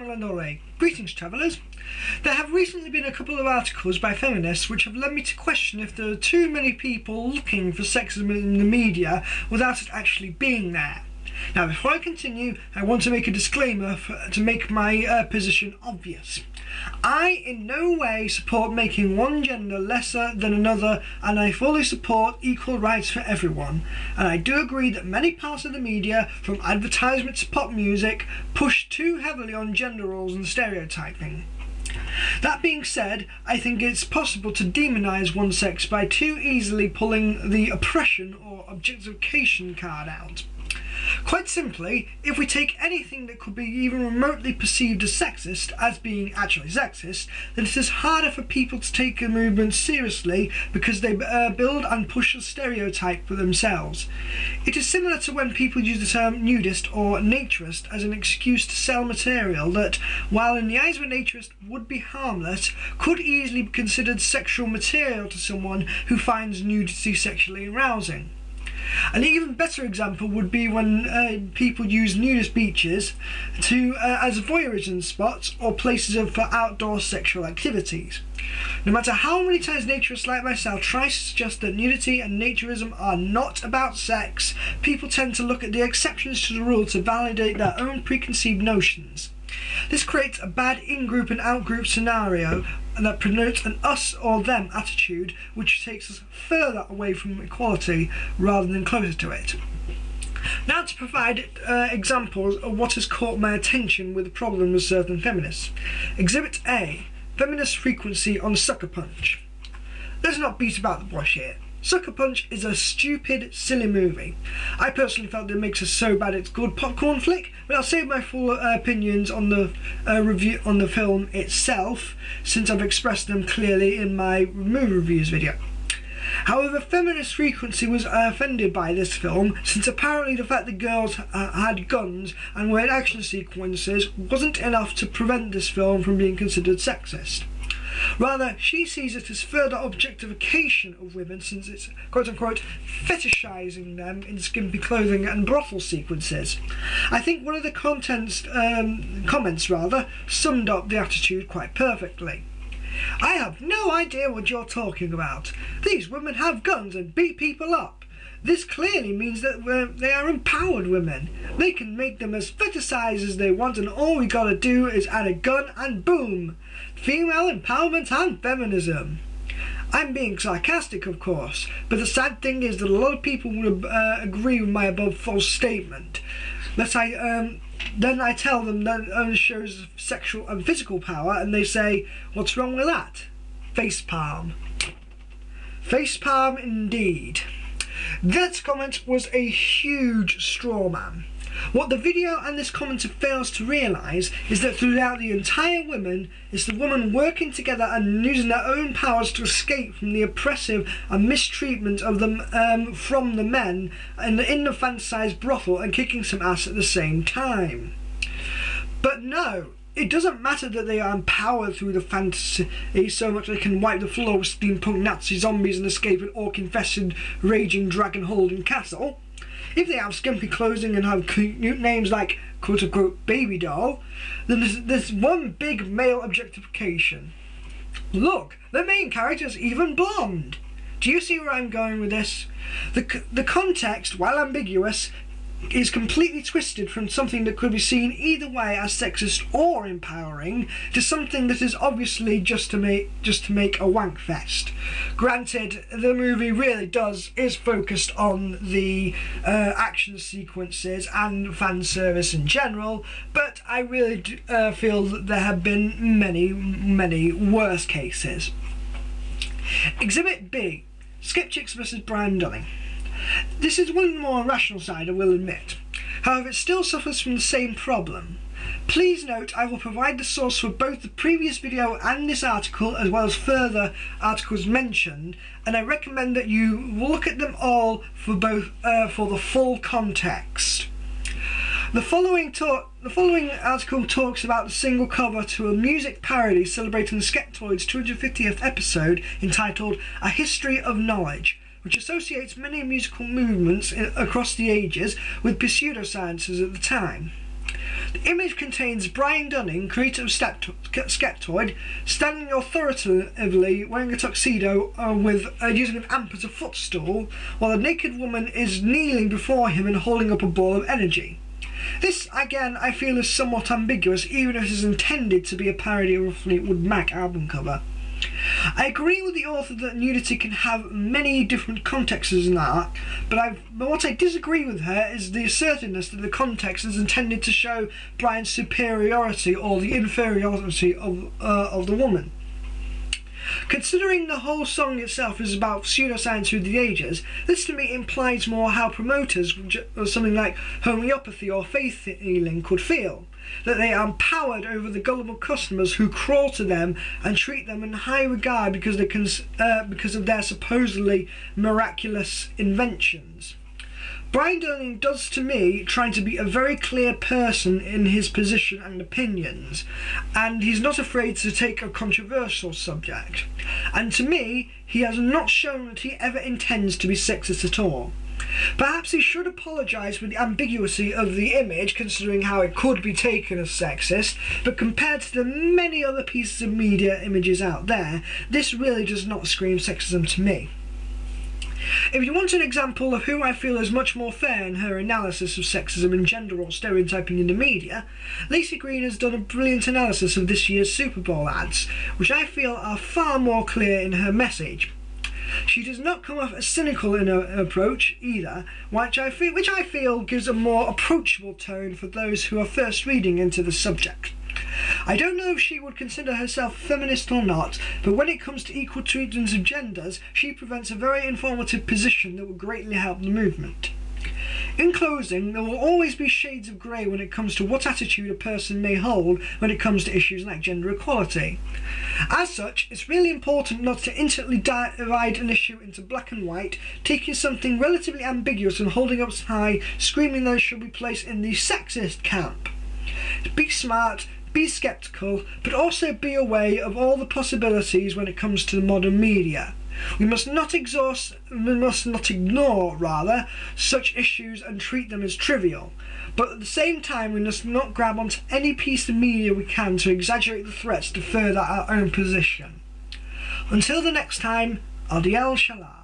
Malendore. Greetings travellers. There have recently been a couple of articles by feminists which have led me to question if there are too many people looking for sexism in the media without it actually being there. Now before I continue, I want to make a disclaimer to make my position obvious. I in no way support making one gender lesser than another, and I fully support equal rights for everyone. And I do agree that many parts of the media, from advertisement to pop music, push too heavily on gender roles and stereotyping. That being said, I think it's possible to demonise one sex by too easily pulling the oppression or objectification card out. Quite simply, if we take anything that could be even remotely perceived as sexist as being actually sexist, then it is harder for people to take a movement seriously because they build and push a stereotype for themselves. It is similar to when people use the term nudist or naturist as an excuse to sell material that, while in the eyes of a naturist would be harmless, could easily be considered sexual material to someone who finds nudity sexually arousing. An even better example would be when people use nudist beaches as voyeurism spots or places for outdoor sexual activities. No matter how many times naturists like myself try to suggest that nudity and naturism are not about sex, people tend to look at the exceptions to the rule to validate their own preconceived notions. This creates a bad in-group and out-group scenario that promotes an us or them attitude, which takes us further away from equality rather than closer to it. Now to provide examples of what has caught my attention with the problem with certain feminists. Exhibit A. Feminist frequency on Sucker Punch. Let's not beat about the bush here. Sucker Punch is a stupid, silly movie. I personally felt that it makes us so bad it's good popcorn flick, but I'll save my full opinions on the review on the film itself, since I've expressed them clearly in my movie reviews video. However, feminist frequency was offended by this film, since apparently the fact that girls had guns and were in action sequences wasn't enough to prevent this film from being considered sexist. Rather, she sees it as further objectification of women, since it's quote-unquote fetishising them in skimpy clothing and brothel sequences. I think one of the comments summed up the attitude quite perfectly. I have no idea what you're talking about. These women have guns and beat people up. This clearly means that they are empowered women. They can make them as fetishised as they want, and all we gotta do is add a gun and boom! Female empowerment and feminism. I'm being sarcastic, of course, but the sad thing is that a lot of people would agree with my above false statement. Then I tell them that it only shows sexual and physical power, and they say, what's wrong with that? Facepalm. Facepalm indeed. That comment was a huge straw man. What the video and this commenter fails to realise is that throughout the entire women, it's the women working together and using their own powers to escape from the oppressive and mistreatment of them from the men in the fantasised brothel and kicking some ass at the same time. But no, it doesn't matter that they are empowered through the fantasy so much they can wipe the floor with steampunk Nazi zombies and escape an orc-infested raging dragon-holding castle. If they have skimpy clothing and have cute names like quote-unquote baby doll, then there's one big male objectification. Look, the main character's even blonde. Do you see where I'm going with this? The context, while ambiguous, is completely twisted from something that could be seen either way as sexist or empowering to something that is obviously just to make a wank fest. Granted, the movie really is focused on the action sequences and fan service in general, but I really feel that there have been many worse cases. Exhibit B. Skip Chicks vs Brian Dunning. This is one of the more rational side, I will admit. However, it still suffers from the same problem. Please note I will provide the source for both the previous video and this article, as well as further articles mentioned, and I recommend that you look at them all for the full context. The following article talks about the single cover to a music parody celebrating the Skeptoids' 250th episode entitled A History of Knowledge, which associates many musical movements across the ages with pseudosciences at the time. The image contains Brian Dunning, creator of Skeptoid, standing authoritatively wearing a tuxedo with using an amp as a footstool, while a naked woman is kneeling before him and holding up a ball of energy. This, again, I feel is somewhat ambiguous, even if it is intended to be a parody of a Fleetwood Mac album cover. I agree with the author that nudity can have many different contexts in art, but what I disagree with her is the assertiveness that the context is intended to show Brian's superiority or the inferiority of the woman. Considering the whole song itself is about pseudoscience through the ages, this to me implies more how promoters of something like homeopathy or faith healing could feel. That they are empowered over the gullible customers who crawl to them and treat them in high regard because of their supposedly miraculous inventions. Brian Dunning does to me try to be a very clear person in his position and opinions, and he's not afraid to take a controversial subject. And to me, he has not shown that he ever intends to be sexist at all. Perhaps he should apologise for the ambiguity of the image, considering how it could be taken as sexist, but compared to the many other pieces of media images out there, this really does not scream sexism to me. If you want an example of who I feel is much more fair in her analysis of sexism and gender or stereotyping in the media, Lacey Green has done a brilliant analysis of this year's Super Bowl ads, which I feel are far more clear in her message. She does not come off as cynical in her approach either, which I feel gives a more approachable tone for those who are first reading into the subject. I don't know if she would consider herself feminist or not, but when it comes to equal treatment of genders, she presents a very informative position that will greatly help the movement. In closing, there will always be shades of grey when it comes to what attitude a person may hold when it comes to issues like gender equality. As such, it's really important not to instantly divide an issue into black and white, taking something relatively ambiguous and holding up high, screaming that it should be placed in the sexist camp. Be smart, be sceptical, but also be aware of all the possibilities when it comes to the modern media. We must not ignore such issues and treat them as trivial, but at the same time we must not grab onto any piece of media we can to exaggerate the threats to further our own position. Until the next time, Adiel Shalom.